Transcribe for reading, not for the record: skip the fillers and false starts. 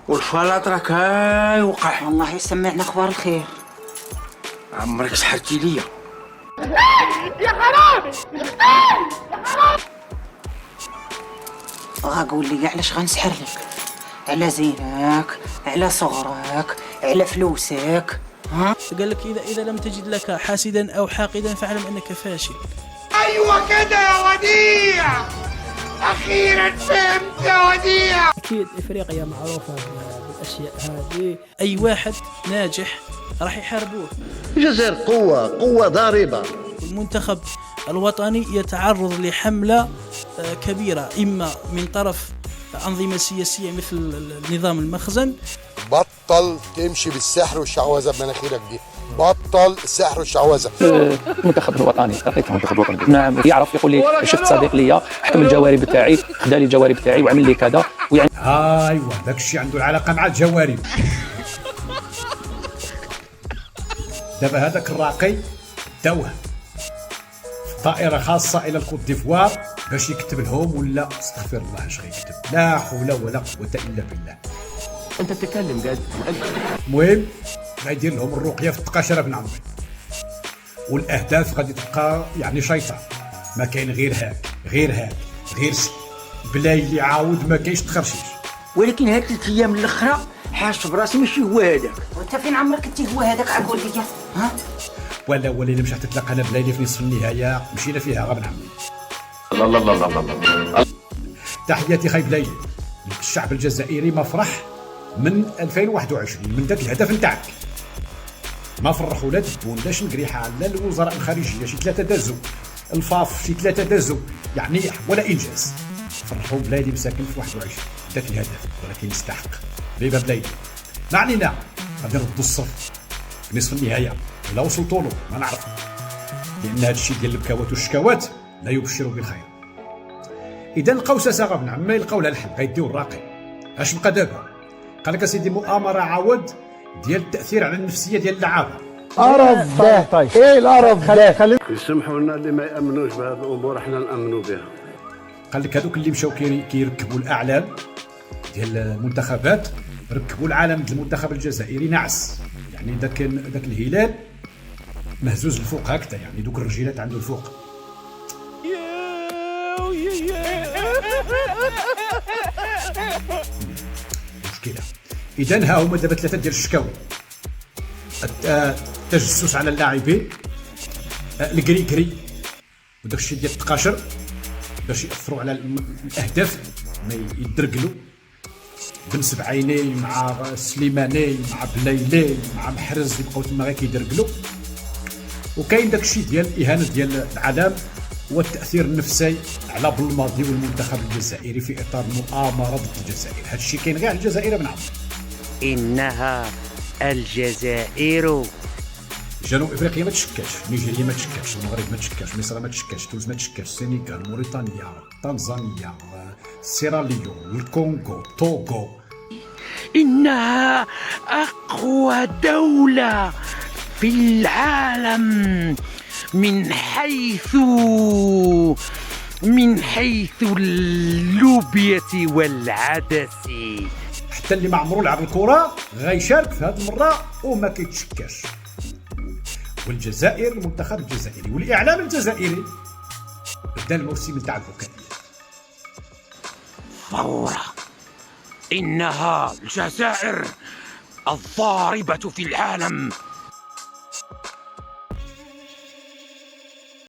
والفلاط راك هاي وقع. والله يسمعنا اخبار الخير. عمرك سحرتي ليا. يا حرامي. قول لي علاش غنسحر لك؟ على زينك، على صغرك، على فلوسك؟ ها؟ قال لك إذا لم تجد لك حاسدا أو حاقدا فاعلم أنك فاشل. ايوه كده يا وديع، اخيرا فهمت يا وديع. أكيد إفريقيا معروفة بالأشياء هذه، أي واحد ناجح راح يحاربوه. الجزائر قوة ضاربة. المنتخب الوطني يتعرض لحملة كبيرة، إما من طرف أنظمة سياسية مثل نظام المخزن. بطل تمشي بالسحر والشعوذة بمناخيرك دي، بطل السحر والشعوذة. المنتخب الوطني رقيق المنتخب الوطني نعم يعرف يقول لي شفت صديق ليا حكم الجوارب تاعي، خدا لي الجوارب تاعي وعمل لي كذا ويعني ايوا داك الشيء عنده العلاقه مع الجوارب. دابا هذاك الراقي داوه طائره خاصه الى الكوت ديفوار باش يكتب لهم، ولا استغفر الله اش غيكتب، لا حول ولا قوه الا بالله. انت تتكلم جد. المهم غيدير لهم الرقيه في التقاشره بن عمري، والاهداف غادي تبقى يعني شيطان، ما كاين غير هاك غير سي بلا اللي عاود ما كاينش تخرشيش. ولكن هاد 3 ايام الاخرى حاس براسي ماشي هو هذاك. وانت فين عمرك انت هو هذاك؟ عقول لي ها؟ ولا الا مشات تتلاقى انا بلايلي في نصف النهايه مشينا فيها غا بن عمي. الله الله الله الله. تحياتي خاي بلايلي، الشعب الجزائري ما فرح من 2021 من ذاك الهدف نتاعك. ما فرحوا لا دبون لا شنقريحه لا الوزراء الخارجيه، شي 3 دازوا الفاف، شي 3 دازوا يعني ولا انجاز. فرحوا بلايلي مساكن في 21 ذاك الهدف، ولكن يستحق بيبا بلايلي. ما علينا غادي نردوا الصف في نصف النهايه ولا وصلتوا له ما نعرف، لان هذا الشيء ديال البكاوات والشكاوات لا يبشر بالخير. اذا لقاو ساسا بن عمي يلقاو لها الحل، غيديو الراقي. اش بقى دابا؟ قال لك اسيدي مؤامره عاود ديال التاثير على النفسيه ديال اللعابه. قرف ده. طيب ايه القرف ده؟ يسمحوا لنا اللي ما يامنوش بهذه الامور احنا نامنوا بها. قال لك هذوك اللي مشاو كيركبوا الاعلام ديال المنتخبات ركبوا العالم ديال المنتخب الجزائري نعس، يعني ذاك الهلال مهزوز الفوق هكذا، يعني دوك الرجيلات عنده الفوق. مشكله. اذا ها هما دابا 3 ديال الشكاوي: التجسس على اللاعبين، الكري وداك الشيء ديال التقاشر باش ياثروا على الاهداف ما يدرقلوا، بن سبعيني مع سليماني مع بليلي مع محرز يبقاو تما غير كيدرقلوا. وكاين داك الشيء ديال الاهانه ديال العالم والتاثير النفسي على بالماضي والمنتخب الجزائري في اطار مؤامره ضد الجزائر. هذا الشيء كاين غير على الجزائر بن عمرو. انها الجزائر. جنوب افريقيا ما تشكاش، نيجيريا ما تشكاش، المغرب ما تشكاش، مصر ما تشكاش، تونس ما تشكاش، السنغال، موريتانيا، تنزانيا، سيراليون، الكونغو، توغو. انها اقوى دولة في العالم من حيث اللوبية والعدس. حتى اللي ما عمرو لعب الكرة غيشارك في هذه المرة وما كيتشكاش. والجزائر المنتخب الجزائري والاعلام الجزائري بدا الموسم تاع البكائيه. ثورة. انها الجزائر الضاربة في العالم